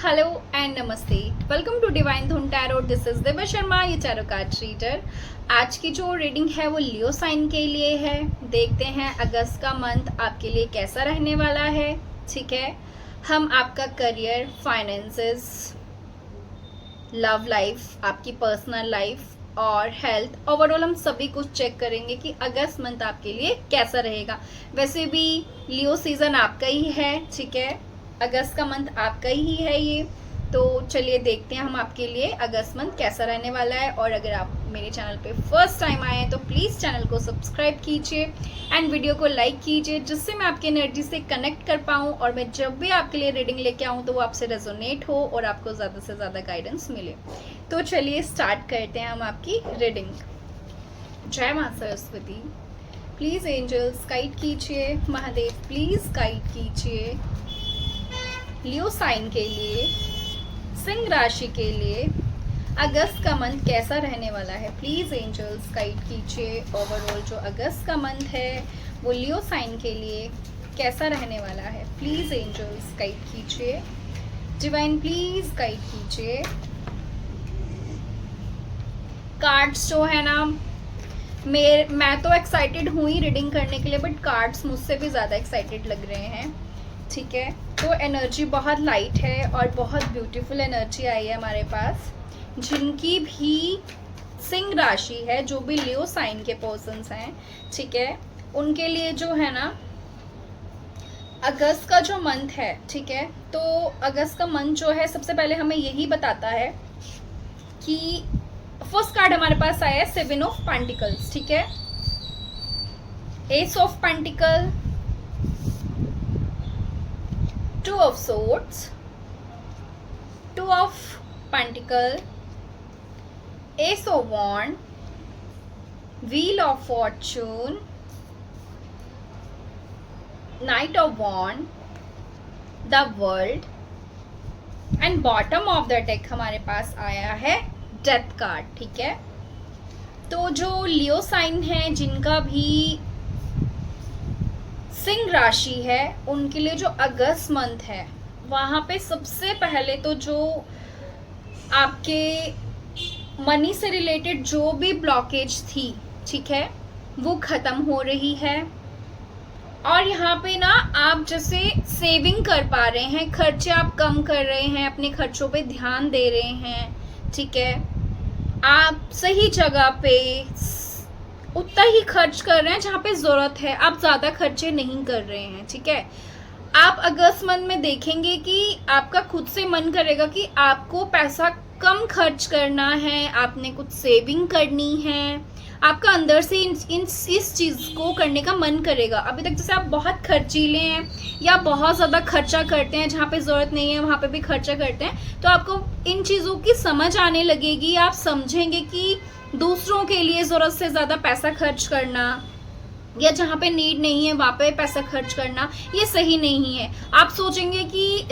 Hello and नमस्ते। Welcome to divine धुन tarot. This is Divya Sharma, ये टैरो कार्ड रीडर। आज की जो रीडिंग है वो लियो साइन के लिए है। देखते हैं अगस्त का मंथ आपके लिए कैसा रहने वाला है। ठीक है, हम आपका करियर, फाइनेंसेस, लव लाइफ, आपकी पर्सनल लाइफ और हेल्थ, ओवरऑल हम सभी कुछ चेक करेंगे कि अगस्त मंथ आपके लिए कैसा रहेगा। वैसे भी लियो सीजन आपका ही है, ठीक है, अगस्त का मंथ आपका ही है ये। तो चलिए देखते हैं हम आपके लिए अगस्त मंथ कैसा रहने वाला है। और अगर आप मेरे चैनल पे फर्स्ट टाइम आए हैं तो प्लीज़ चैनल को सब्सक्राइब कीजिए एंड वीडियो को लाइक कीजिए, जिससे मैं आपकी एनर्जी से कनेक्ट कर पाऊँ और मैं जब भी आपके लिए रीडिंग लेके आऊँ तो वो आपसे रेजोनेट हो और आपको ज़्यादा से ज़्यादा गाइडेंस मिले। तो चलिए स्टार्ट करते हैं हम आपकी रीडिंग। जय माँ सरस्वती, प्लीज़ एंजल्स गाइड कीजिए। महादेव प्लीज़ गाइड कीजिए लियो साइन के लिए, सिंह राशि के लिए अगस्त का मंथ कैसा रहने वाला है। प्लीज़ एंजल्स गाइड कीजिए ओवरऑल जो अगस्त का मंथ है वो लियो साइन के लिए कैसा रहने वाला है। प्लीज़ एंजल्स गाइड कीजिए, डिवाइन प्लीज़ गाइड कीजिए। कार्ड्स जो है ना, मैं तो एक्साइटेड हूँ ही रीडिंग करने के लिए, बट कार्ड्स मुझसे भी ज़्यादा एक्साइटेड लग रहे हैं। ठीक है, तो एनर्जी बहुत लाइट है और बहुत ब्यूटीफुल एनर्जी आई है हमारे पास। जिनकी भी सिंह राशि है, जो भी लियो साइन के पर्सन्स हैं, ठीक है, उनके लिए जो है ना अगस्त का जो मंथ है, ठीक है, तो अगस्त का मंथ जो है सबसे पहले हमें यही बताता है कि फर्स्ट कार्ड हमारे पास आया है 7 ऑफ पेंटिकल्स, ठीक है, S of pentacle, 2 of swords, 2 of pentacle, ace of wand, wheel of fortune, knight of wand, the world and bottom of the deck हमारे पास आया है डेथ कार्ड। ठीक है, तो जो लियो साइन है जिनका भी सिंह राशि है, उनके लिए जो अगस्त मंथ है वहाँ पे सबसे पहले तो जो आपके मनी से रिलेटेड जो भी ब्लॉकेज थी, ठीक है, वो ख़त्म हो रही है। और यहाँ पे ना आप जैसे सेविंग कर पा रहे हैं, खर्चे आप कम कर रहे हैं, अपने खर्चों पे ध्यान दे रहे हैं, ठीक है, आप सही जगह पे उतना ही खर्च कर रहे हैं जहाँ पे ज़रूरत है, आप ज़्यादा खर्चे नहीं कर रहे हैं। ठीक है, आप अगस्त मंथ में देखेंगे कि आपका खुद से मन करेगा कि आपको पैसा कम खर्च करना है, आपने कुछ सेविंग करनी है, आपका अंदर से इस चीज़ को करने का मन करेगा। अभी तक जैसे आप बहुत खर्चीले हैं या बहुत ज़्यादा खर्चा करते हैं, जहाँ पे ज़रूरत नहीं है वहाँ पे भी खर्चा करते हैं, तो आपको इन चीज़ों की समझ आने लगेगी। आप समझेंगे कि दूसरों के लिए ज़रूरत से ज़्यादा पैसा खर्च करना या जहाँ पे नीड नहीं है वहाँ पे पैसा खर्च करना ये सही नहीं है। आप सोचेंगे कि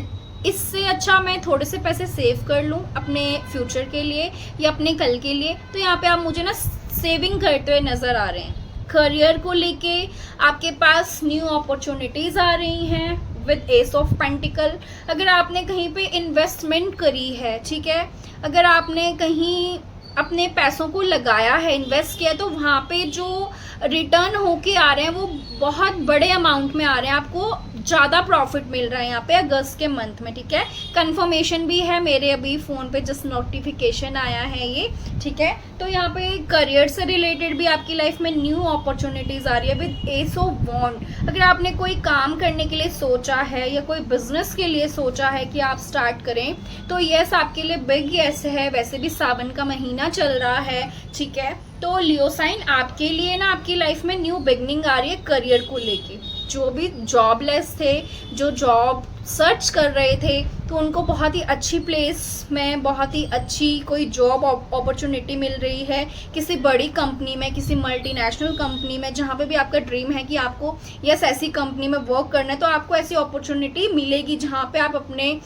इससे अच्छा मैं थोड़े से पैसे सेव कर लूँ अपने फ्यूचर के लिए या अपने कल के लिए। तो यहाँ पे आप मुझे ना सेविंग करते हुए नज़र आ रहे हैं। करियर को लेके आपके पास न्यू अपॉर्चुनिटीज़ आ रही हैं विद एस ऑफ पेंटिकल। अगर आपने कहीं पे इन्वेस्टमेंट करी है, ठीक है, अगर आपने कहीं अपने पैसों को लगाया है, इन्वेस्ट किया, तो वहाँ पे जो रिटर्न होके आ रहे हैं वो बहुत बड़े अमाउंट में आ रहे हैं, आपको ज़्यादा प्रॉफिट मिल रहा है यहाँ पे अगस्त के मंथ में। ठीक है, कंफर्मेशन भी है, मेरे अभी फ़ोन पे जस्ट नोटिफिकेशन आया है ये। ठीक है, तो यहाँ पे करियर से रिलेटेड भी आपकी लाइफ में न्यू अपॉर्चुनिटीज़ आ रही है विद एस ऑफ वॉन्ड। अगर आपने कोई काम करने के लिए सोचा है या कोई बिजनेस के लिए सोचा है कि आप स्टार्ट करें, तो यस आपके लिए बिग यस है। वैसे भी सावन का महीना चल रहा है, ठीक है, तो लियो साइन आपके लिए ना आपकी लाइफ में न्यू बिगनिंग आ रही है करियर को लेके। जो भी जॉबलेस थे, जो जॉब सर्च कर रहे थे, तो उनको बहुत ही अच्छी प्लेस में बहुत ही अच्छी कोई जॉब अपॉर्चुनिटी मिल रही है किसी बड़ी कंपनी में, किसी मल्टीनेशनल कंपनी में, जहाँ पे भी आपका ड्रीम है कि आपको यस ऐसी कंपनी में वर्क करना है, तो आपको ऐसी अपॉर्चुनिटी मिलेगी जहाँ पे आप अपने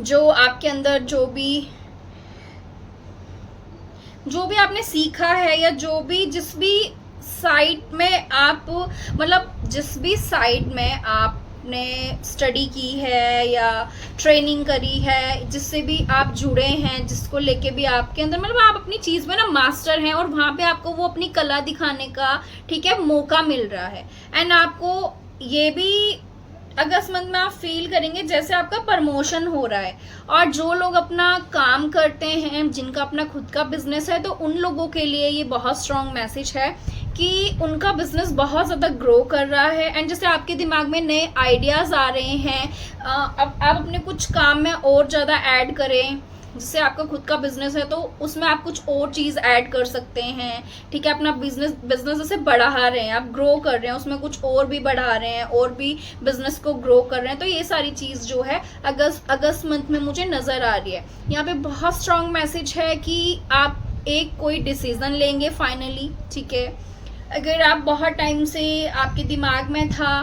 जो आपके अंदर जो भी आपने सीखा है या जो भी जिस भी साइड में आप मतलब जिस भी साइड में आप आपने स्टडी की है या ट्रेनिंग करी है, जिससे भी आप जुड़े हैं, जिसको लेके भी आपके अंदर मतलब आप अपनी चीज़ में ना मास्टर हैं और वहाँ पे आपको वो अपनी कला दिखाने का, ठीक है, मौका मिल रहा है। एंड आपको ये भी अगस्त मंथ में आप फील करेंगे जैसे आपका प्रमोशन हो रहा है। और जो लोग अपना काम करते हैं, जिनका अपना खुद का बिजनेस है, तो उन लोगों के लिए ये बहुत स्ट्रॉन्ग मैसेज है कि उनका बिजनेस बहुत ज़्यादा ग्रो कर रहा है। एंड जैसे आपके दिमाग में नए आइडियाज़ आ रहे हैं, अब आप अपने कुछ काम में और ज़्यादा ऐड करें। जैसे आपका खुद का बिजनेस है तो उसमें आप कुछ और चीज़ ऐड कर सकते हैं, ठीक है। अपना बिजनेस जैसे बढ़ा रहे हैं, आप ग्रो कर रहे हैं, उसमें कुछ और भी बढ़ा रहे हैं और भी बिजनेस को ग्रो कर रहे हैं। तो ये सारी चीज़ जो है अगस्त मंथ में मुझे नज़र आ रही है। यहाँ पे बहुत स्ट्रॉन्ग मैसेज है कि आप एक कोई डिसीज़न लेंगे फाइनली, ठीक है। अगर आप बहुत टाइम से आपके दिमाग में था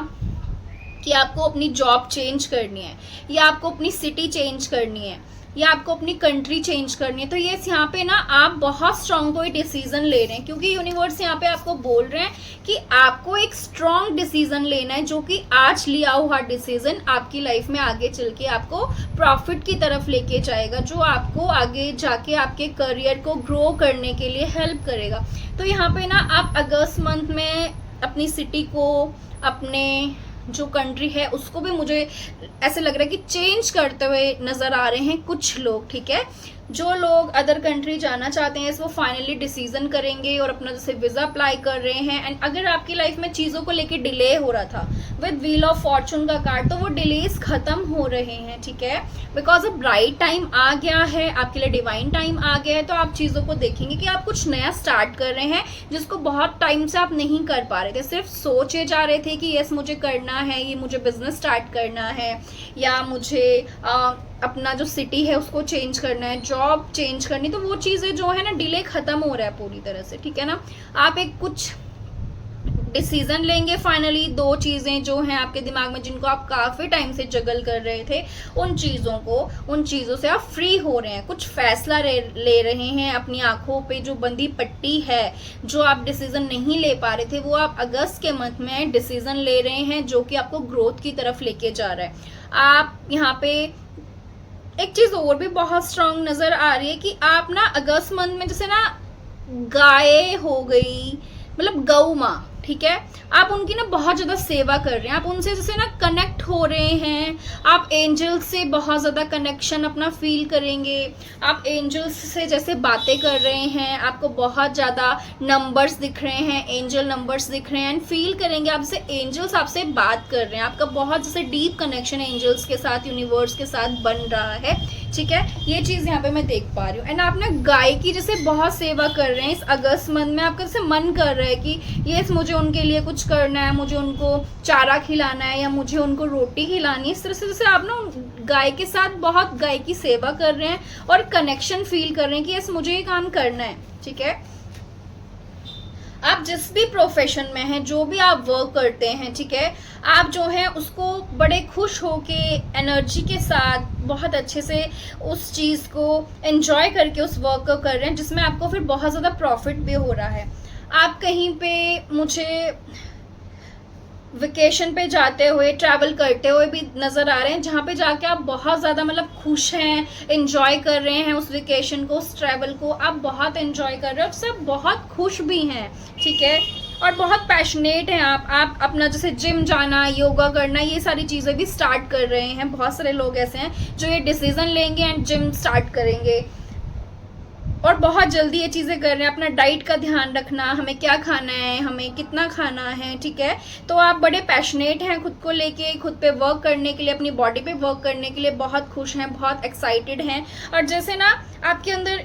कि आपको अपनी जॉब चेंज करनी है, या आपको अपनी सिटी चेंज करनी है, या आपको अपनी कंट्री चेंज करनी है, तो ये यहाँ पे ना आप बहुत स्ट्रॉन्ग कोई डिसीजन ले रहे हैं, क्योंकि यूनिवर्स यहाँ पे आपको बोल रहे हैं कि आपको एक स्ट्रॉन्ग डिसीजन लेना है, जो कि आज लिया हुआ डिसीजन आपकी लाइफ में आगे चल के आपको प्रॉफिट की तरफ लेके जाएगा, जो आपको आगे जाके आपके करियर को ग्रो करने के लिए हेल्प करेगा। तो यहाँ पे ना आप अगस्त मंथ में अपनी सिटी को, अपने जो कंट्री है उसको भी मुझे ऐसे लग रहा है कि चेंज करते हुए नज़र आ रहे हैं कुछ लोग, ठीक है। जो लोग अदर कंट्री जाना चाहते हैं वो फाइनली डिसीजन करेंगे और अपना जैसे वीज़ा अप्लाई कर रहे हैं। एंड अगर आपकी लाइफ में चीज़ों को लेके डिले हो रहा था विद व्हील ऑफ फॉर्चून का कार्ड, तो वो डिलेज ख़त्म हो रहे हैं, ठीक है। बिकॉज अब राइट टाइम आ गया है, आपके लिए डिवाइन टाइम आ गया है। तो आप चीज़ों को देखेंगे कि आप कुछ नया स्टार्ट कर रहे हैं, जिसको बहुत टाइम से आप नहीं कर पा रहे थे, सिर्फ सोचे जा रहे थे कि यस मुझे करना है, ये मुझे बिजनेस स्टार्ट करना है, या मुझे अपना जो सिटी है उसको चेंज करना है, जॉब चेंज करनी। तो वो चीज़ें जो है ना डिले ख़त्म हो रहा है पूरी तरह से, ठीक है ना। आप एक कुछ डिसीजन लेंगे फाइनली, दो चीज़ें जो हैं आपके दिमाग में जिनको आप काफ़ी टाइम से जगल कर रहे थे, उन चीज़ों से आप फ्री हो रहे हैं, कुछ फैसला ले रहे हैं। अपनी आंखों पे जो बंदी पट्टी है, जो आप डिसीजन नहीं ले पा रहे थे, वो आप अगस्त के मंथ में डिसीजन ले रहे हैं, जो कि आपको ग्रोथ की तरफ लेके जा रहा है। आप यहाँ पे एक चीज़ और भी बहुत स्ट्रांग नज़र आ रही है कि आप ना अगस्त मंथ में जैसे ना गाय हो गई, मतलब गौ माँ, ठीक है, आप उनकी ना बहुत ज़्यादा सेवा कर रहे हैं, आप उनसे जैसे ना कनेक्ट हो रहे हैं। आप एंजल्स से बहुत ज़्यादा कनेक्शन अपना फील करेंगे, आप एंजल्स से जैसे बातें कर रहे हैं, आपको बहुत ज़्यादा नंबर्स दिख रहे हैं, एंजल नंबर्स दिख रहे हैं, एंड फील करेंगे आप जैसे एंजल्स आपसे बात कर रहे हैं। आपका बहुत जैसे डीप कनेक्शन एंजल्स के साथ, यूनिवर्स के साथ बन रहा है, ठीक है। ये चीज़ यहाँ पे मैं देख पा रही हूँ। एंड आप ना गाय की जैसे बहुत सेवा कर रहे हैं इस अगस्त मंथ में। आपका जैसे मन कर रहा है कि ये मुझे उनके लिए कुछ करना है, मुझे उनको चारा खिलाना है, या मुझे उनको रोटी खिलानी है। इस तरह से जैसे आप ना गाय के साथ बहुत गाय की सेवा कर रहे हैं और कनेक्शन फील कर रहे हैं कि यस मुझे ये काम करना है, ठीक है। आप जिस भी प्रोफेशन में हैं, जो भी आप वर्क करते हैं, ठीक है, आप जो है उसको बड़े खुश होके एनर्जी के साथ बहुत अच्छे से उस चीज़ को एंजॉय करके उस वर्क को कर रहे हैं, जिसमें आपको फिर बहुत ज़्यादा प्रॉफिट भी हो रहा है। आप कहीं पे मुझे वेकेशन पे जाते हुए, ट्रैवल करते हुए भी नज़र आ रहे हैं, जहाँ पे जाके आप बहुत ज़्यादा मतलब खुश हैं, एंजॉय कर रहे हैं उस वेकेशन को, उस ट्रैवल को आप बहुत एंजॉय कर रहे हो, सब बहुत खुश भी हैं, ठीक है, और बहुत पैशनेट हैं। आप अपना जैसे जिम जाना, योगा करना, ये सारी चीज़ें भी स्टार्ट कर रहे हैं। बहुत सारे लोग ऐसे हैं जो ये डिसीज़न लेंगे एंड जिम स्टार्ट करेंगे और बहुत जल्दी ये चीज़ें कर रहे हैं। अपना डाइट का ध्यान रखना, हमें क्या खाना है, हमें कितना खाना है, ठीक है। तो आप बड़े पैशनेट हैं खुद को लेके, खुद पे वर्क करने के लिए, अपनी बॉडी पे वर्क करने के लिए बहुत खुश हैं, बहुत एक्साइटेड हैं। और जैसे ना आपके अंदर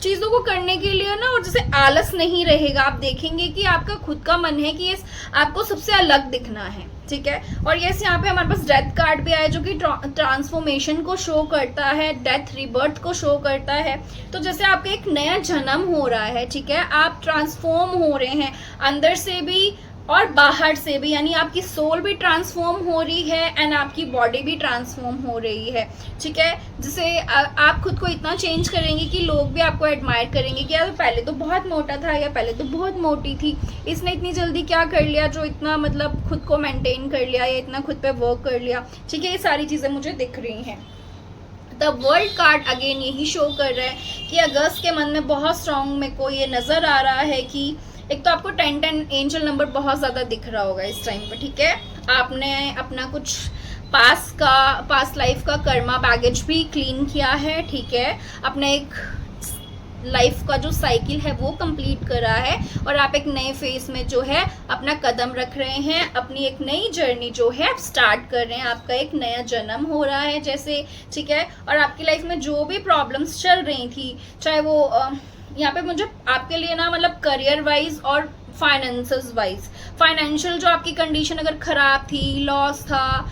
चीज़ों को करने के लिए ना और जैसे आलस नहीं रहेगा। आप देखेंगे कि आपका खुद का मन है कि ये आपको सबसे अलग दिखना है, ठीक है। और यस यहाँ पे हमारे पास डेथ कार्ड भी आया, जो कि ट्रांसफॉर्मेशन को शो करता है, डेथ रिबर्थ को शो करता है। तो जैसे आपका एक नया जन्म हो रहा है, ठीक है, आप ट्रांसफॉर्म हो रहे हैं, अंदर से भी और बाहर से भी, यानी आपकी सोल भी ट्रांसफॉर्म हो रही है एंड आपकी बॉडी भी ट्रांसफॉर्म हो रही है, ठीक है। जिससे आप खुद को इतना चेंज करेंगे कि लोग भी आपको एडमायर करेंगे कि यार पहले तो बहुत मोटा था या पहले तो बहुत मोटी थी, इसने इतनी जल्दी क्या कर लिया जो इतना मतलब खुद को मेंटेन कर लिया या इतना खुद पे वर्क कर लिया, ठीक है। ये सारी चीज़ें मुझे दिख रही हैं। द वर्ल्ड कार्ड अगेन यही शो कर रहा है कि अगस्त के मन में बहुत स्ट्रॉन्ग मेरे को ये नज़र आ रहा है कि एक तो आपको 10 एंजल नंबर बहुत ज़्यादा दिख रहा होगा इस टाइम पे, ठीक है। आपने अपना कुछ पास्ट लाइफ का कर्मा बैगेज भी क्लीन किया है, ठीक है। अपना एक लाइफ का जो साइकिल है वो कंप्लीट करा है और आप एक नए फेज में जो है अपना कदम रख रहे हैं, अपनी एक नई जर्नी जो है आप स्टार्ट कर रहे हैं, आपका एक नया जन्म हो रहा है जैसे, ठीक है। और आपकी लाइफ में जो भी प्रॉब्लम्स चल रही थी, चाहे वो यहाँ पे मुझे आपके लिए ना मतलब करियर वाइज और फाइनेंसेस वाइज, फाइनेंशियल जो आपकी कंडीशन अगर खराब थी, लॉस था,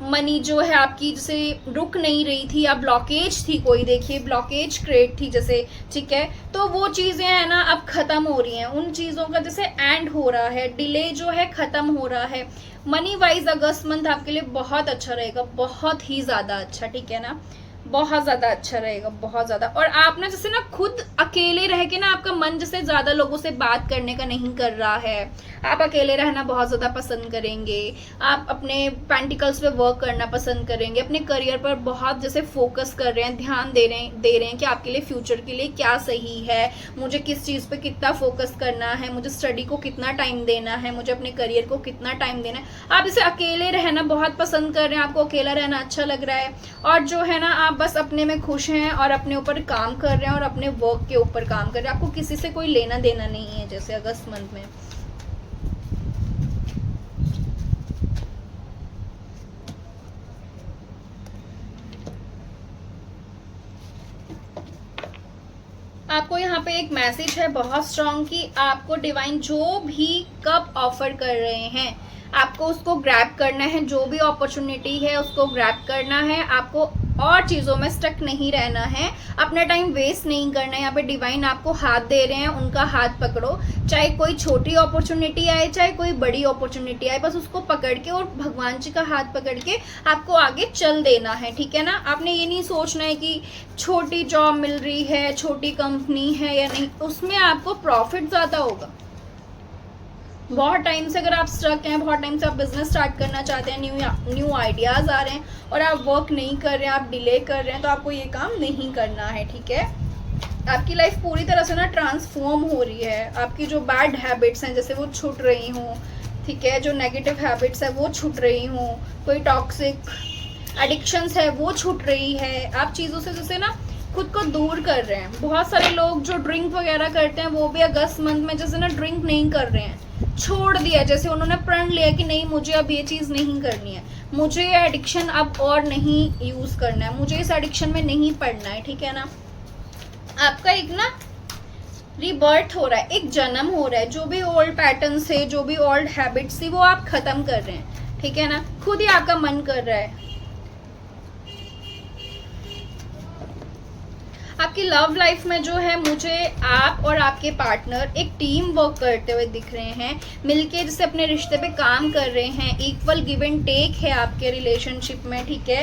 मनी जो है आपकी जैसे रुक नहीं रही थी या ब्लॉकेज थी, कोई देखिए ब्लॉकेज क्रिएट थी जैसे, ठीक है। तो वो चीज़ें हैं ना अब ख़त्म हो रही हैं, उन चीज़ों का जैसे एंड हो रहा है, डिले जो है ख़त्म हो रहा है। मनी वाइज अगस्त मंथ आपके लिए बहुत अच्छा रहेगा, बहुत ही ज़्यादा अच्छा, ठीक है ना, बहुत ज़्यादा अच्छा रहेगा, बहुत ज़्यादा। और आप ना जैसे ना खुद अकेले रह के ना आपका मन जैसे ज़्यादा लोगों से बात करने का नहीं कर रहा है, आप अकेले रहना बहुत ज़्यादा पसंद करेंगे, आप अपने पेंटिकल्स पे वर्क करना पसंद करेंगे, अपने करियर पर बहुत जैसे फोकस कर रहे हैं, ध्यान दे रहे हैं कि आपके लिए फ्यूचर के लिए क्या सही है, मुझे किस चीज़ पे कितना फोकस करना है, मुझे स्टडी को कितना टाइम देना है, मुझे अपने करियर को कितना टाइम देना है। आप इसे अकेले रहना बहुत पसंद कर रहे हैं, आपको अकेला रहना अच्छा लग रहा है और जो है ना आप बस अपने में खुश हैं और अपने ऊपर काम कर रहे हैं और अपने वर्क के ऊपर काम कर रहे हैं, आपको किसी से कोई लेना देना नहीं है जैसे अगस्त मंथ में। आपको यहाँ पे एक मैसेज है बहुत स्ट्रॉन्ग कि आपको डिवाइन जो भी कब ऑफर कर रहे हैं आपको उसको ग्रैब करना है, जो भी अपॉर्चुनिटी है उसको ग्रैब करना है, आपको और चीज़ों में स्टक नहीं रहना है, अपना टाइम वेस्ट नहीं करना है। यहाँ पे डिवाइन आपको हाथ दे रहे हैं, उनका हाथ पकड़ो, चाहे कोई छोटी अपॉर्चुनिटी आए चाहे कोई बड़ी अपॉर्चुनिटी आए, बस उसको पकड़ के और भगवान जी का हाथ पकड़ के आपको आगे चल देना है, ठीक है ना। आपने ये नहीं सोचना है कि छोटी जॉब मिल रही है, छोटी कंपनी है या नहीं, उसमें आपको प्रॉफिट ज़्यादा होगा। बहुत टाइम से अगर आप स्ट्रक हैं, बहुत टाइम से आप बिजनेस स्टार्ट करना चाहते हैं, न्यू आइडियाज़ आ रहे हैं और आप वर्क नहीं कर रहे हैं, आप डिले कर रहे हैं, तो आपको ये काम नहीं करना है, ठीक है। आपकी लाइफ पूरी तरह से ना ट्रांसफॉर्म हो रही है, आपकी जो बैड हैबिट्स हैं जैसे वो छूट रही हूँ, ठीक है, जो नेगेटिव हैबिट्स है वो छूट रही हूँ, कोई टॉक्सिक एडिक्शंस है वो छूट रही है, आप चीज़ों से जैसे ना खुद को दूर कर रहे हैं। बहुत सारे लोग जो ड्रिंक वगैरह करते हैं वो भी अगस्त मंथ में जैसे ना ड्रिंक नहीं कर रहे हैं, छोड़ दिया, जैसे उन्होंने प्रण लिया कि नहीं मुझे अब ये चीज़ नहीं करनी है, मुझे ये एडिक्शन अब और नहीं यूज़ करना है, मुझे इस एडिक्शन में नहीं पड़ना है, ठीक है ना। आपका एक ना रीबर्थ हो रहा है, एक जन्म हो रहा है, जो भी ओल्ड पैटर्न्स थे, जो भी ओल्ड हैबिट्स थी वो आप ख़त्म कर रहे हैं, ठीक है ना, खुद ही आपका मन कर रहा है। आपकी लव लाइफ में जो है मुझे आप और आपके पार्टनर एक टीम वर्क करते हुए दिख रहे हैं, मिलके जैसे अपने रिश्ते पे काम कर रहे हैं, इक्वल गिव एंड टेक है आपके रिलेशनशिप में, ठीक है।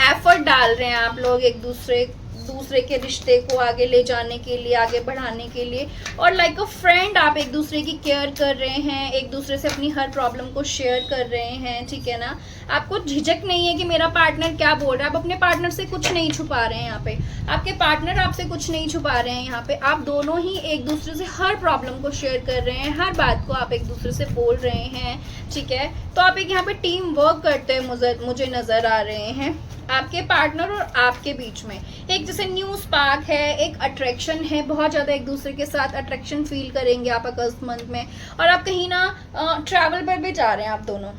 एफर्ट डाल रहे हैं आप लोग एक दूसरे के रिश्ते को आगे ले जाने के लिए, आगे बढ़ाने के लिए, और लाइक अ फ्रेंड आप एक दूसरे की केयर कर रहे हैं, एक दूसरे से अपनी हर प्रॉब्लम को शेयर कर रहे हैं, ठीक है ना। आपको झिझक नहीं है कि मेरा पार्टनर क्या बोल रहा है, आप अपने पार्टनर से कुछ नहीं छुपा रहे हैं, यहाँ पे आपके पार्टनर आपसे कुछ नहीं छुपा रहे हैं, यहाँ पे आप दोनों ही एक दूसरे से हर प्रॉब्लम को शेयर कर रहे हैं, हर बात को आप एक दूसरे से बोल रहे हैं, ठीक है। तो आप एक यहाँ पे टीम वर्क करते हुए मुझे नजर आ रहे हैं। आपके पार्टनर और आपके बीच में एक जैसे न्यू स्पार्क है, एक अट्रैक्शन है, बहुत ज़्यादा एक दूसरे के साथ अट्रैक्शन फील करेंगे आप अगस्त मंथ में। और आप कहीं ना ट्रैवल पर भी जा रहे हैं, आप दोनों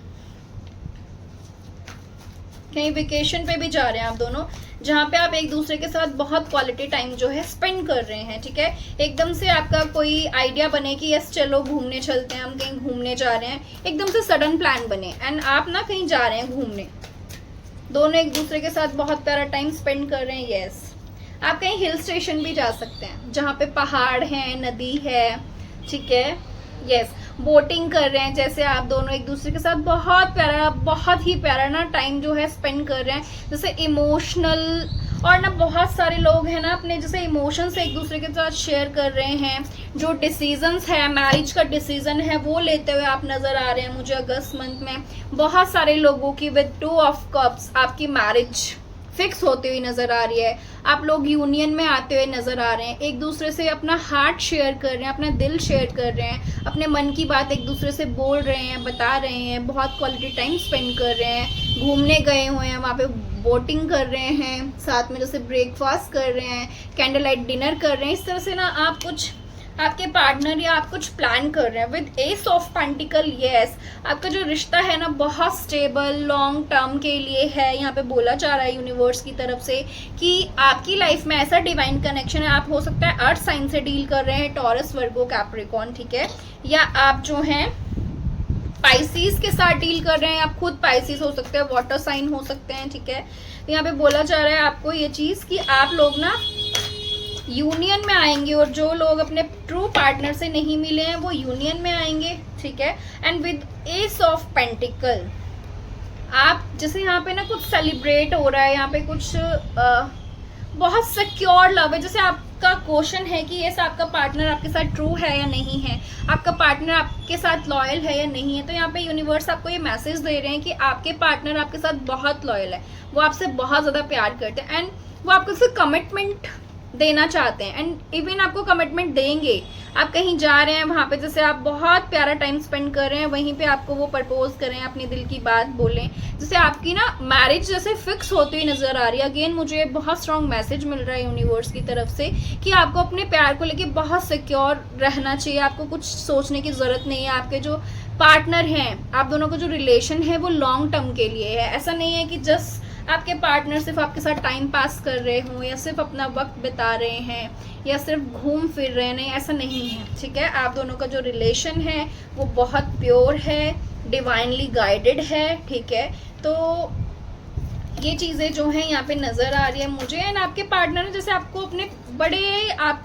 कहीं वेकेशन पे भी जा रहे हैं आप दोनों, जहाँ पे आप एक दूसरे के साथ बहुत क्वालिटी टाइम जो है स्पेंड कर रहे हैं, ठीक है। एकदम से आपका कोई आइडिया बने कि यस चलो घूमने चलते हैं, हम कहीं घूमने जा रहे हैं, एकदम से सडन प्लान बने एंड आप ना कहीं जा रहे हैं घूमने, दोनों एक दूसरे के साथ बहुत प्यारा टाइम स्पेंड कर रहे हैं। यस, आप कहीं हिल स्टेशन भी जा सकते हैं जहाँ पे पहाड़ हैं, नदी है, ठीक है, यस, बोटिंग कर रहे हैं, जैसे आप दोनों एक दूसरे के साथ बहुत ही प्यारा ना टाइम जो है स्पेंड कर रहे हैं, जैसे इमोशनल। और ना बहुत सारे लोग हैं ना अपने जैसे इमोशंस एक दूसरे के साथ शेयर कर रहे हैं। जो डिसीजंस है, मैरिज का डिसीजन है, वो लेते हुए आप नज़र आ रहे हैं मुझे अगस्त मंथ में। बहुत सारे लोगों की विद 2 ऑफ कप्स आपकी मैरिज फिक्स होती हुई नज़र आ रही है। आप लोग यूनियन में आते हुए नज़र आ रहे हैं, एक दूसरे से अपना हार्ट शेयर कर रहे हैं, अपना दिल शेयर कर रहे हैं, अपने मन की बात एक दूसरे से बोल रहे हैं, बता रहे हैं, बहुत क्वालिटी टाइम स्पेंड कर रहे हैं, घूमने गए हुए हैं, वहाँ पे बोटिंग कर रहे हैं, साथ में जैसे ब्रेकफास्ट कर रहे हैं, कैंडल लाइट डिनर कर रहे हैं। इस तरह से ना आप कुछ आपके पार्टनर या आप कुछ प्लान कर रहे हैं with S of pentacle. Yes, आपका जो रिश्ता है ना बहुत स्टेबल लॉन्ग टर्म के लिए है। यहाँ पे बोला जा रहा है यूनिवर्स की तरफ से कि आपकी लाइफ में ऐसा डिवाइन कनेक्शन है। आप हो सकता है अर्थ साइन से डील कर रहे हैं, टॉरस, वर्गो, कैप्रिकॉर्न, ठीक है, या आप जो हैं पाइसिस के साथ डील कर रहे हैं। आप खुद पाइसिस हो सकते हैं, वाटर साइन हो सकते हैं, ठीक है। तो यहाँ पे बोला जा रहा है आपको ये चीज़ कि आप लोग ना यूनियन में आएंगे, और जो लोग अपने ट्रू पार्टनर से नहीं मिले हैं वो यूनियन में आएंगे, ठीक है। And with S of pentacle आप जैसे यहाँ पे ना कुछ सेलिब्रेट हो रहा है, यहाँ पे कुछ बहुत सिक्योर लव है। जैसे आपका क्वेश्चन है कि यस आपका पार्टनर आपके साथ ट्रू है या नहीं है, आपका पार्टनर आपके साथ लॉयल है या नहीं है। तो यहाँ पे यूनिवर्स आपको ये मैसेज दे रहे हैं कि आपके पार्टनर आपके साथ बहुत लॉयल है, वो आपसे बहुत ज़्यादा प्यार करते हैं, एंड वो आपको सिर्फ कमिटमेंट देना चाहते हैं, एंड इवन आपको कमिटमेंट देंगे। आप कहीं जा रहे हैं, वहाँ पे जैसे आप बहुत प्यारा टाइम स्पेंड कर रहे हैं, वहीं पे आपको वो प्रपोज करें, अपने दिल की बात बोलें। जैसे आपकी ना मैरिज जैसे फिक्स होती हुई नज़र आ रही है। अगेन मुझे बहुत स्ट्रॉन्ग मैसेज मिल रहा है यूनिवर्स की तरफ से कि आपको अपने प्यार को लेके बहुत सिक्योर रहना चाहिए, आपको कुछ सोचने की ज़रूरत नहीं है। आपके जो पार्टनर हैं, आप दोनों का जो रिलेशन है वो लॉन्ग टर्म के लिए है। ऐसा नहीं है कि जस्ट आपके पार्टनर सिर्फ आपके साथ टाइम पास कर रहे हों, या सिर्फ अपना वक्त बिता रहे हैं, या सिर्फ घूम फिर रहे हैं, नहीं ऐसा नहीं है, ठीक है। आप दोनों का जो रिलेशन है वो बहुत प्योर है, डिवाइनली गाइडेड है, ठीक है। तो ये चीज़ें जो हैं यहाँ पे नज़र आ रही है मुझे। एंड आपके पार्टनर जैसे आपको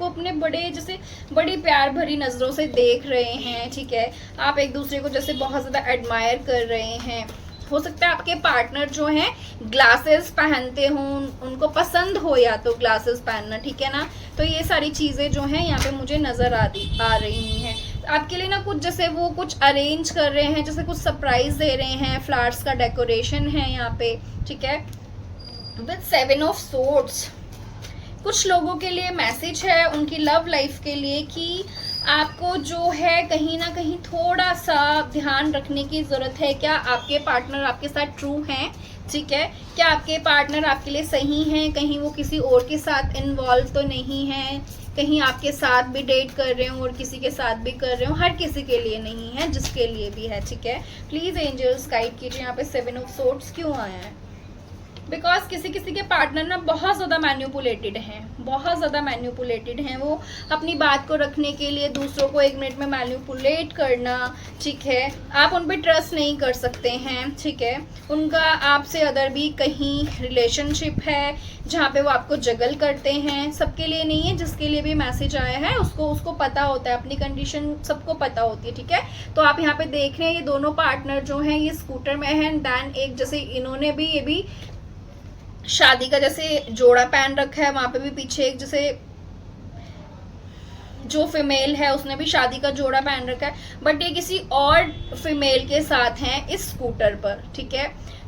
अपने बड़े जैसे बड़ी प्यार भरी नज़रों से देख रहे हैं, ठीक है। आप एक दूसरे को जैसे बहुत ज़्यादा एडमायर कर रहे हैं। हो सकता है आपके पार्टनर जो हैं ग्लासेस पहनते हों, उनको पसंद हो या तो ग्लासेस पहनना, ठीक है ना। तो ये सारी चीज़ें जो हैं यहाँ पे मुझे नज़र आ रही हैं। आपके लिए ना कुछ जैसे वो कुछ अरेंज कर रहे हैं, जैसे कुछ सरप्राइज़ दे रहे हैं, फ्लावर्स का डेकोरेशन है यहाँ पे, ठीक है। विद 7 ऑफ सोर्ड्स कुछ लोगों के लिए मैसेज है उनकी लव लाइफ के लिए कि आपको जो है कहीं ना कहीं थोड़ा सा ध्यान रखने की ज़रूरत है। क्या आपके पार्टनर आपके साथ ट्रू हैं, ठीक है। क्या आपके पार्टनर आपके लिए सही हैं, कहीं वो किसी और के साथ इन्वॉल्व तो नहीं है, कहीं आपके साथ भी डेट कर रहे हो और किसी के साथ भी कर रहे हो। हर किसी के लिए नहीं है, जिसके लिए भी है, ठीक है। प्लीज़ एंजल्स गाइड कीजिए यहाँ पे 7 ऑफ सोर्ड्स क्यों आया है। बिकॉज किसी किसी के पार्टनर ना बहुत ज़्यादा मैन्युपुलेटेड हैं, बहुत ज़्यादा मैन्युपुलेटेड हैं। वो अपनी बात को रखने के लिए दूसरों को 1 मिनट में मैन्युपुलेट करना, ठीक है। आप उन पर ट्रस्ट नहीं कर सकते हैं, ठीक है। उनका आपसे अदर भी कहीं रिलेशनशिप है जहाँ पे वो आपको जगल करते हैं। सबके लिए नहीं है, जिसके लिए भी मैसेज आया है उसको पता होता है, अपनी कंडीशन सबको पता होती है, ठीक है। तो आप यहाँ पे देख रहे हैं ये दोनों पार्टनर जो हैं ये स्कूटर में हैं, दैन एक जैसे इन्होंने भी ये भी शादी का जैसे जोड़ा पहन रखा है, वहां पे भी पीछे एक जैसे जो फीमेल है उसने भी शादी का जोड़ा पहन रखा है, बट ये किसी और फीमेल के साथ हैं इस स्कूटर पर, ठीक है।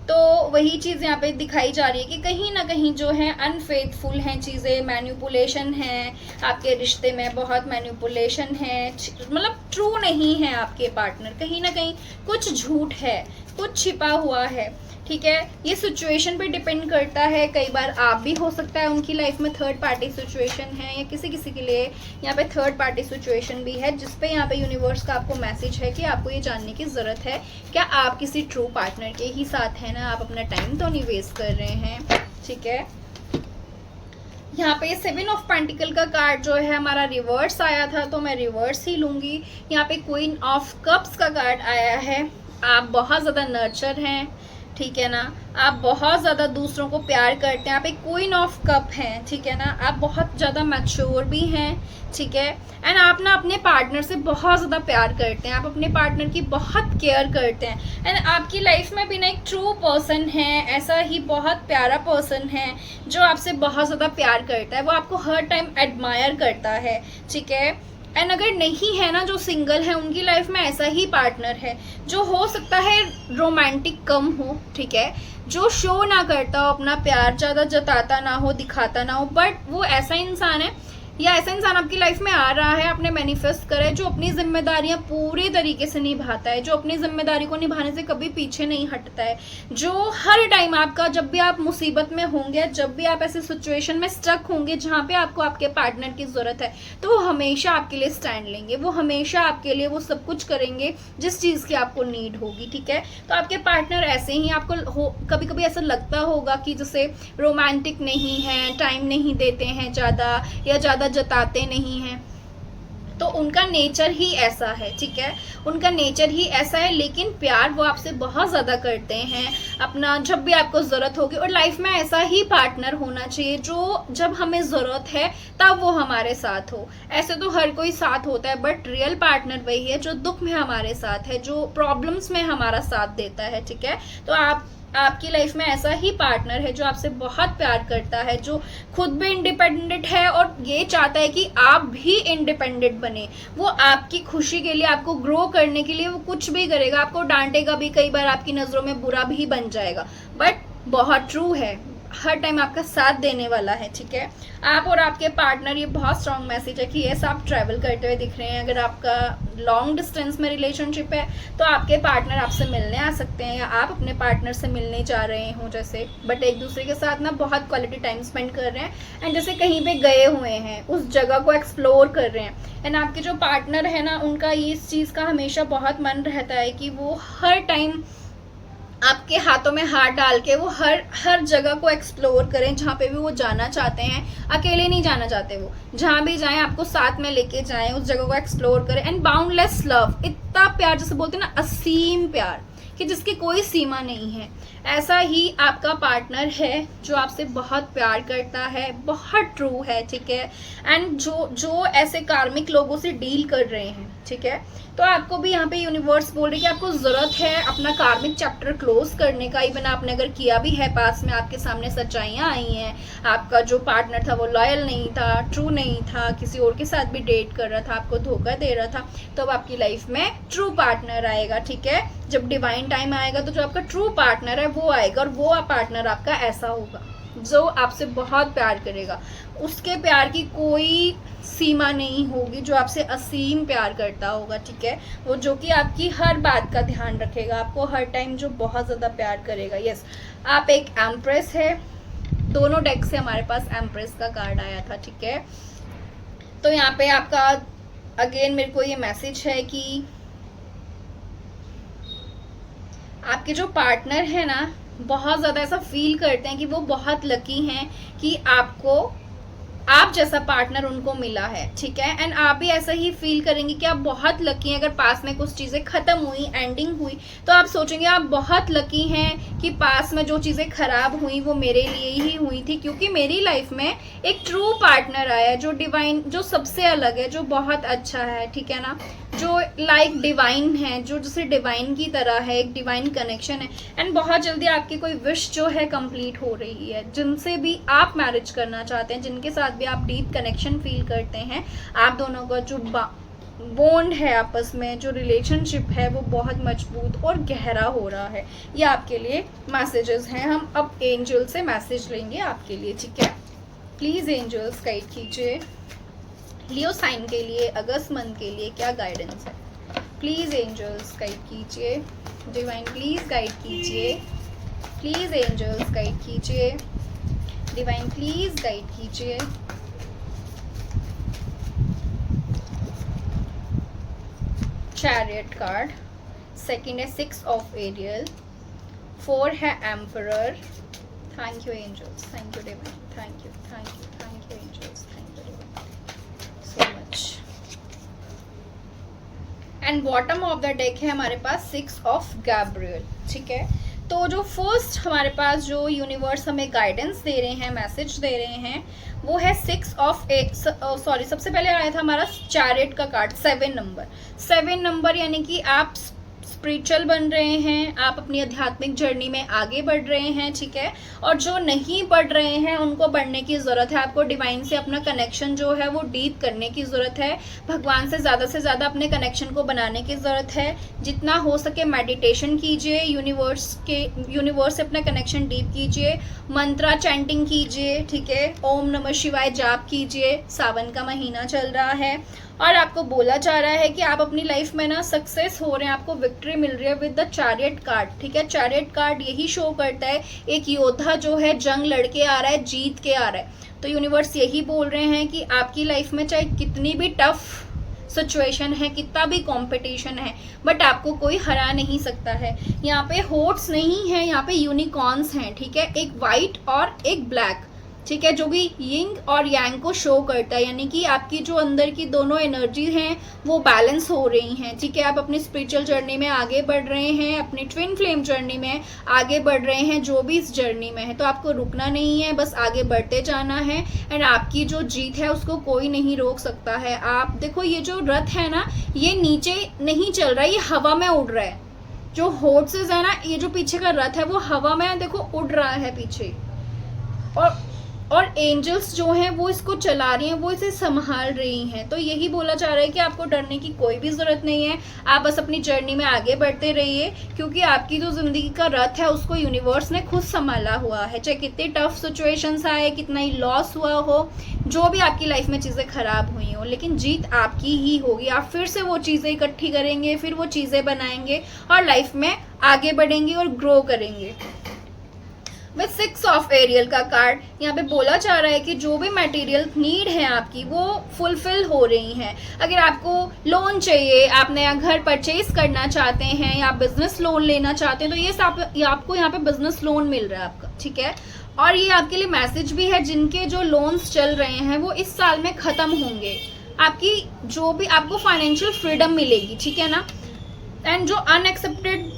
तो वही चीज़ यहाँ पे दिखाई जा रही है कि कहीं ना कहीं जो है अनफेथफुल हैं चीज़ें, मैन्युपुलेशन है आपके रिश्ते में, बहुत मैन्युपुलेशन है, मतलब ट्रू नहीं है आपके पार्टनर। कहीं ना कहीं कुछ झूठ है, कुछ छिपा हुआ है, ठीक है। ये सिचुएशन पे डिपेंड करता है, कई बार आप भी हो सकता है उनकी लाइफ में थर्ड पार्टी सिचुएशन है, या किसी किसी के लिए यहाँ पे थर्ड पार्टी सिचुएशन भी है, जिस पे यहाँ पे यूनिवर्स का आपको मैसेज है कि आपको ये जानने की ज़रूरत है क्या आप किसी ट्रू पार्टनर के ही साथ हैं ना, आप अपना टाइम तो नहीं वेस्ट कर रहे हैं, ठीक है। यहाँ पे 7 ऑफ पेंटिकल का कार्ड जो है हमारा रिवर्स आया था, तो मैं रिवर्स ही लूँगी। यहाँ पे क्वीन ऑफ कप्स का कार्ड आया है, आप बहुत ज़्यादा नर्चर हैं, ठीक है ना, आप बहुत ज़्यादा दूसरों को प्यार करते हैं, आप एक क्वीन ऑफ कप हैं, ठीक है ना, आप बहुत ज़्यादा मैच्योर भी हैं, ठीक है। एंड आप ना अपने पार्टनर से बहुत ज़्यादा प्यार करते हैं, आप अपने पार्टनर की बहुत केयर करते हैं। एंड आपकी लाइफ में भी ना एक ट्रू पर्सन है, ऐसा ही बहुत प्यारा पर्सन है जो आपसे बहुत ज़्यादा प्यार करता है, वो आपको हर टाइम एडमायर करता है, ठीक है। एंड अगर नहीं है ना, जो सिंगल है उनकी लाइफ में ऐसा ही पार्टनर है जो हो सकता है रोमांटिक कम हो, ठीक है, जो शो ना करता हो अपना प्यार, ज़्यादा जताता ना हो, दिखाता ना हो, बट वो ऐसा इंसान है या ऐसा इंसान आपकी लाइफ में आ रहा है, आपने मैनिफेस्ट करा है, जो अपनी जिम्मेदारियां पूरे तरीके से निभाता है, जो अपनी जिम्मेदारी को निभाने से कभी पीछे नहीं हटता है, जो हर टाइम आपका, जब भी आप मुसीबत में होंगे, जब भी आप ऐसे सिचुएशन में स्टक होंगे जहाँ पे आपको आपके पार्टनर की ज़रूरत है, तो वो हमेशा आपके लिए स्टैंड लेंगे, वो हमेशा आपके लिए वो सब कुछ करेंगे जिस चीज़ की आपको नीड होगी, ठीक है। तो आपके पार्टनर ऐसे ही आपको कभी कभी ऐसा लगता होगा कि जैसे रोमांटिक नहीं है, टाइम नहीं देते हैं ज़्यादा, या ज़्यादा जताते नहीं हैं, तो उनका नेचर ही ऐसा है, ठीक है, उनका नेचर ही ऐसा है। लेकिन प्यार वो आपसे बहुत ज़्यादा करते हैं अपना, जब भी आपको ज़रूरत होगी। और लाइफ में ऐसा ही पार्टनर होना चाहिए जो जब हमें ज़रूरत है तब वो हमारे साथ हो। ऐसे तो हर कोई साथ होता है, बट रियल पार्टनर वही है जो दुख में हमारे साथ है, जो प्रॉब्लम्स में हमारा साथ देता है, ठीक है। तो आपकी लाइफ में ऐसा ही पार्टनर है जो आपसे बहुत प्यार करता है, जो खुद भी इंडिपेंडेंट है और ये चाहता है कि आप भी इंडिपेंडेंट बने। वो आपकी खुशी के लिए, आपको ग्रो करने के लिए वो कुछ भी करेगा, आपको डांटेगा भी, कई बार आपकी नज़रों में बुरा भी बन जाएगा, बट बहुत ट्रू है, हर टाइम आपका साथ देने वाला है, ठीक है। आप और आपके पार्टनर, ये बहुत स्ट्रॉन्ग मैसेज है कि यस आप ट्रैवल करते हुए दिख रहे हैं। अगर आपका लॉन्ग डिस्टेंस में रिलेशनशिप है तो आपके पार्टनर आपसे मिलने आ सकते हैं, या आप अपने पार्टनर से मिलने जा रहे हो जैसे, बट एक दूसरे के साथ ना बहुत क्वालिटी टाइम स्पेंड कर रहे हैं, एंड जैसे कहीं पे गए हुए हैं, उस जगह को एक्सप्लोर कर रहे हैं। एंड आपके जो पार्टनर है ना, उनका ये इस चीज़ का हमेशा बहुत मन रहता है कि वो हर टाइम आपके हाथों में हाथ डाल के वो हर जगह को एक्सप्लोर करें जहाँ पे भी वो जाना चाहते हैं। अकेले नहीं जाना चाहते, वो जहाँ भी जाएं आपको साथ में लेके जाएं, उस जगह को एक्सप्लोर करें। एंड बाउंडलेस लव, इतना प्यार, जैसे बोलते हैं ना असीम प्यार, कि जिसकी कोई सीमा नहीं है, ऐसा ही आपका पार्टनर है जो आपसे बहुत प्यार करता है, बहुत ट्रू है, ठीक है। एंड जो ऐसे कार्मिक लोगों से डील कर रहे हैं, ठीक है, तो आपको भी यहाँ पे यूनिवर्स बोल रही है कि आपको ज़रूरत है अपना कार्मिक चैप्टर क्लोज करने का। इवन आपने अगर किया भी है, पास में आपके सामने सच्चाइयाँ आई हैं, आपका जो पार्टनर था वो लॉयल नहीं था, ट्रू नहीं था, किसी और के साथ भी डेट कर रहा था, आपको धोखा दे रहा था, तो अब आपकी लाइफ में ट्रू पार्टनर आएगा, ठीक है। जब डिवाइन टाइम आएगा तो जो आपका ट्रू पार्टनर है वो आएगा, और वो पार्टनर आपका ऐसा होगा जो आपसे बहुत प्यार करेगा, उसके प्यार की कोई सीमा नहीं होगी, जो आपसे असीम प्यार करता होगा, ठीक है। वो जो कि आपकी हर बात का ध्यान रखेगा, आपको हर टाइम जो बहुत ज़्यादा प्यार करेगा। यस, आप एक एम्प्रेस है, दोनों डेक से हमारे पास एम्प्रेस का कार्ड आया था, ठीक है। तो यहाँ पे आपका अगेन मेरे को ये मैसेज है कि आपके जो पार्टनर है ना, बहुत ज़्यादा ऐसा फील करते हैं कि वो बहुत लकी हैं कि आप जैसा पार्टनर उनको मिला है, ठीक है। एंड आप भी ऐसा ही फील करेंगे कि आप बहुत लकी हैं। अगर पास में कुछ चीज़ें ख़त्म हुई, एंडिंग हुई, तो आप सोचेंगे आप बहुत लकी हैं कि पास में जो चीज़ें ख़राब हुई वो मेरे लिए ही हुई थी, क्योंकि मेरी लाइफ में एक ट्रू पार्टनर आया जो डिवाइन, जो सबसे अलग है, जो बहुत अच्छा है, ठीक है ना, जो लाइक डिवाइन है, जो जैसे डिवाइन की तरह है, एक डिवाइन कनेक्शन है। एंड बहुत जल्दी आपकी कोई विश जो है कंप्लीट हो रही है, जिनसे भी आप मैरिज करना चाहते हैं, जिनके साथ भी आप डीप कनेक्शन फील करते हैं, आप दोनों का जो बॉन्ड है आपस में, जो रिलेशनशिप है वो बहुत मजबूत और गहरा हो रहा है। ये आपके लिए मैसेजेस हैं। हम अब एंजल से मैसेज लेंगे आपके लिए, ठीक है। प्लीज़ एंजल्स गाइड कीजिए लियो साइन के लिए अगस्त मंथ के लिए क्या गाइडेंस है। प्लीज़ एंजल्स गाइड कीजिए, डिवाइन प्लीज़ गाइड कीजिए, प्लीज़ एंजल्स गाइड कीजिए, डिवाइन प्लीज़ गाइड कीजिए। चैरियट कार्ड, सेकंड है 6 ऑफ एरियल, 4 है emperor. Thank you angels, thank you divine, thank you, thank you, thank you angels, thank you divine so much. And bottom of the deck है हमारे पास 6 of Gabriel, ठीक है। तो जो first हमारे पास जो यूनिवर्स हमें गाइडेंस दे रहे हैं, मैसेज दे रहे हैं, वो है सबसे पहले आया था हमारा चैरियट का कार्ड, 7 नंबर यानी कि आप स्पिरिचुअल बन रहे हैं, आप अपनी आध्यात्मिक जर्नी में आगे बढ़ रहे हैं, ठीक है। और जो नहीं बढ़ रहे हैं उनको बढ़ने की ज़रूरत है, आपको डिवाइन से अपना कनेक्शन जो है वो डीप करने की ज़रूरत है, भगवान से ज़्यादा अपने कनेक्शन को बनाने की ज़रूरत है। जितना हो सके मेडिटेशन कीजिए, यूनिवर्स से अपना कनेक्शन डीप कीजिए, मंत्रा चैंटिंग कीजिए, ठीक है, ओम नमः शिवाय जाप कीजिए। सावन का महीना चल रहा है और आपको बोला जा रहा है कि आप अपनी लाइफ में ना सक्सेस हो रहे हैं, आपको विक्ट्री मिल रही है विद द चैरियट कार्ड, ठीक है। चैरियट कार्ड यही शो करता है एक योद्धा जो है जंग लड़के आ रहा है, जीत के आ रहा है। तो यूनिवर्स यही बोल रहे हैं कि आपकी लाइफ में चाहे कितनी भी टफ सिचुएशन है, कितना भी कंपटीशन है, बट आपको कोई हरा नहीं सकता है। यहाँ पे होर्स नहीं है, यहाँ पे यूनिकॉर्न्स हैं, ठीक है, एक वाइट और एक ब्लैक, ठीक है, जो भी यिंग और यांग को शो करता है, यानी कि आपकी जो अंदर की दोनों एनर्जी हैं वो बैलेंस हो रही हैं, ठीक है। आप अपनी स्पिरिचुअल जर्नी में आगे बढ़ रहे हैं, अपनी ट्विन फ्लेम जर्नी में आगे बढ़ रहे हैं, जो भी इस जर्नी में है, तो आपको रुकना नहीं है, बस आगे बढ़ते जाना है। एंड आपकी जो जीत है उसको कोई नहीं रोक सकता है। आप देखो ये जो रथ है ना, ये नीचे नहीं चल रहा है, ये हवा में उड़ रहा है। जो हॉर्सेस है ना, ये जो पीछे का रथ है वो हवा में देखो उड़ रहा है पीछे, और एंजल्स जो हैं वो इसको चला रही हैं, वो इसे संभाल रही हैं। तो यही बोला जा रहा है कि आपको डरने की कोई भी ज़रूरत नहीं है, आप बस अपनी जर्नी में आगे बढ़ते रहिए, क्योंकि आपकी जो ज़िंदगी का रथ है उसको यूनिवर्स ने खुद संभाला हुआ है। चाहे कितनी टफ सिचुएशंस आए, कितना ही लॉस हुआ हो, जो भी आपकी लाइफ में चीज़ें खराब हुई हो, लेकिन जीत आपकी ही होगी। आप फिर से वो चीज़ें इकट्ठी करेंगे, फिर वो चीज़ें बनाएंगे और लाइफ में आगे बढ़ेंगे और ग्रो करेंगे। विद 6 ऑफ एरियल का कार्ड यहाँ पे बोला जा रहा है कि जो भी मटेरियल नीड है आपकी वो फुलफिल हो रही हैं। अगर आपको लोन चाहिए, आप नया घर परचेज करना चाहते हैं या बिजनेस लोन लेना चाहते हैं, तो ये आपको यहाँ पे बिजनेस लोन मिल रहा है आपका, ठीक है। और ये आपके लिए मैसेज भी है, जिनके जो लोन्स चल रहे हैं वो इस साल में ख़त्म होंगे। आपकी जो भी आपको फाइनेंशियल फ्रीडम मिलेगी, ठीक है ना। एंड जो अनएक्सेप्टेड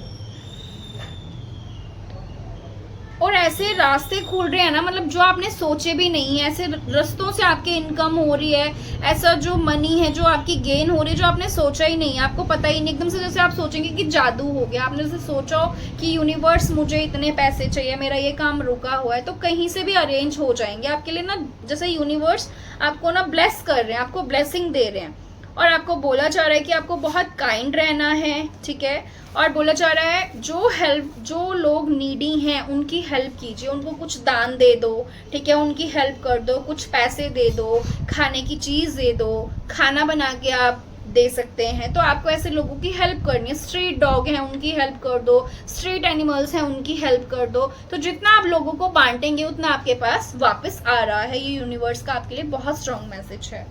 और ऐसे रास्ते खुल रहे हैं ना, मतलब जो आपने सोचे भी नहीं है, ऐसे रास्तों से आपके इनकम हो रही है, ऐसा जो मनी है जो आपकी गेन हो रही है, जो आपने सोचा ही नहीं है, आपको पता ही नहीं, एकदम से जैसे आप सोचेंगे कि जादू हो गया। आपने जैसे सोचा हो कि यूनिवर्स मुझे इतने पैसे चाहिए, मेरा ये काम रुका हुआ है, तो कहीं से भी अरेंज हो जाएंगे आपके लिए ना। जैसे यूनिवर्स आपको ना ब्लेस कर रहे हैं, आपको ब्लेसिंग दे रहे हैं, और आपको बोला जा रहा है कि आपको बहुत काइंड रहना है, ठीक है। और बोला जा रहा है जो लोग नीडी हैं उनकी हेल्प कीजिए, उनको कुछ दान दे दो, ठीक है, उनकी हेल्प कर दो, कुछ पैसे दे दो, खाने की चीज़ दे दो, खाना बना के आप दे सकते हैं। तो आपको ऐसे लोगों की हेल्प करनी है। स्ट्रीट डॉग हैं उनकी हेल्प कर दो, स्ट्रीट एनिमल्स हैं उनकी हेल्प कर दो। तो जितना आप लोगों को बांटेंगे उतना आपके पास वापस आ रहा है। ये यूनिवर्स का आपके लिए बहुत स्ट्रॉन्ग मैसेज है।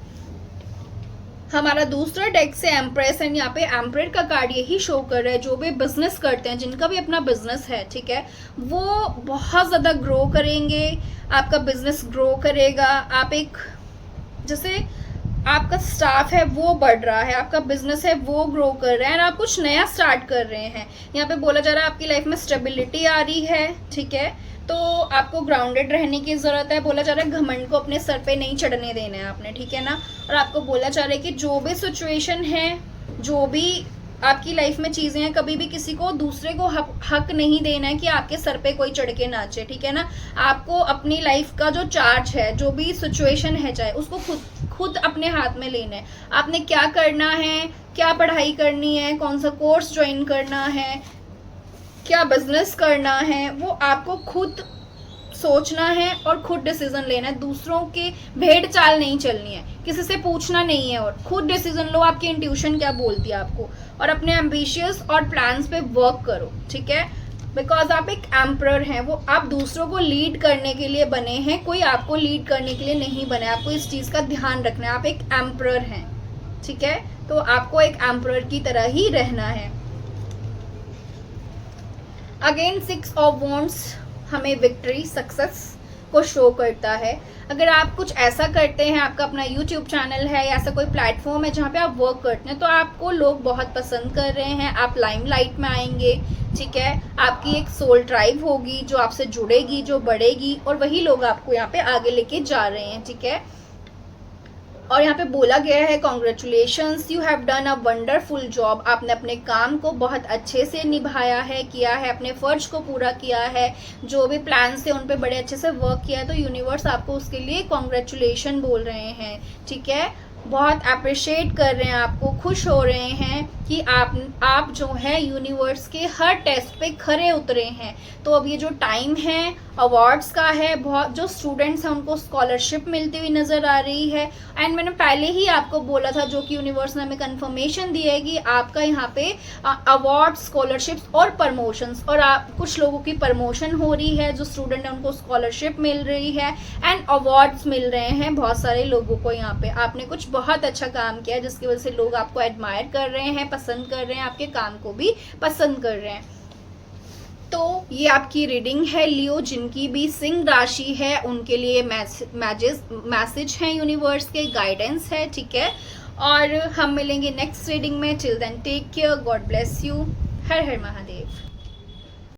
हमारा दूसरा डेक से एम्प्रेस एंड यहाँ पे एम्प्रेयर का कार्ड यही शो कर रहा है, जो भी बिजनेस करते हैं, जिनका भी अपना बिजनेस है, ठीक है, वो बहुत ज़्यादा ग्रो करेंगे, आपका बिजनेस ग्रो करेगा। आप एक जैसे आपका स्टाफ है वो बढ़ रहा है, आपका बिजनेस है वो ग्रो कर रहा है, और आप कुछ नया स्टार्ट कर रहे हैं। यहाँ पे बोला जा रहा है आपकी लाइफ में स्टेबिलिटी आ रही है, ठीक है। तो आपको ग्राउंडेड रहने की ज़रूरत है। बोला जा रहा है घमंड को अपने सर पे नहीं चढ़ने देना है आपने, ठीक है ना। और आपको बोला जा रहा है कि जो भी सिचुएशन है, जो भी आपकी लाइफ में चीज़ें हैं, कभी भी किसी को दूसरे को हक नहीं देना है कि आपके सर पे कोई चढ़ के नाचे, ठीक है ना। आपको अपनी लाइफ का जो चार्ज है, जो भी सिचुएशन है चाहे, उसको खुद अपने हाथ में लेना है। आपने क्या करना है, क्या पढ़ाई करनी है, कौन सा कोर्स ज्वाइन करना है, क्या बिजनेस करना है, वो आपको खुद सोचना है और खुद डिसीजन लेना है। दूसरों के भेड़ चाल नहीं चलनी है, किसी से पूछना नहीं है, और खुद डिसीजन लो। आपकी इंट्यूशन क्या बोलती है आपको, और अपने एम्बिशियस और प्लान्स पे वर्क करो, ठीक है। बिकॉज आप एक एम्परर हैं, वो आप दूसरों को लीड करने के लिए बने हैं, कोई आपको लीड करने के लिए नहीं बने। आपको इस चीज़ का ध्यान रखना है, आप एक एम्परर हैं, ठीक है। तो आपको एक एम्परर की तरह ही रहना है। अगेन 6 ऑफ वॉन्ड्स हमें विक्ट्री, सक्सेस, को शो करता है। अगर आप कुछ ऐसा करते हैं, आपका अपना यूट्यूब चैनल है या ऐसा कोई प्लेटफॉर्म है जहाँ पे आप वर्क करते हैं, तो आपको लोग बहुत पसंद कर रहे हैं, आप लाइमलाइट में आएंगे, ठीक है। आपकी एक सोल ट्राइब होगी जो आपसे जुड़ेगी, जो बढ़ेगी, और वही लोग आपको यहाँ पे आगे लेके जा रहे हैं, ठीक है। और यहाँ पे बोला गया है congratulations, you have done a wonderful job. आपने अपने काम को बहुत अच्छे से निभाया है, किया है, अपने फर्ज को पूरा किया है, जो भी प्लान थे उन पे बड़े अच्छे से वर्क किया है, तो यूनिवर्स आपको उसके लिए कॉन्ग्रेचुलेशन बोल रहे हैं, ठीक है। बहुत अप्रिशिएट कर रहे हैं आपको, खुश हो रहे हैं कि आप जो है यूनिवर्स के हर टेस्ट पे खरे उतरे हैं। तो अब ये जो टाइम है अवार्ड्स का है, बहुत जो स्टूडेंट्स हैं उनको स्कॉलरशिप मिलती हुई नज़र आ रही है। एंड मैंने पहले ही आपको बोला था, जो कि यूनिवर्स ने हमें कंफर्मेशन दी है कि आपका यहाँ पे अवार्ड, स्कॉलरशिप्स और प्रमोशंस, और कुछ लोगों की प्रमोशन हो रही है, जो स्टूडेंट है उनको स्कॉलरशिप मिल रही है एंड अवार्ड्स मिल रहे हैं बहुत सारे लोगों को। यहाँ पे आपने कुछ बहुत अच्छा काम किया जिसकी वजह से लोग आपको एडमायर कर रहे हैं, पसंद कर रहे हैं, आपके काम को भी पसंद कर रहे हैं। तो ये आपकी रीडिंग है लियो, जिनकी भी सिंह राशि है उनके लिए मैसेज है, यूनिवर्स के गाइडेंस है, ठीक है। और हम मिलेंगे नेक्स्ट रीडिंग में। Till then take care, God bless you, हर हर महादेव।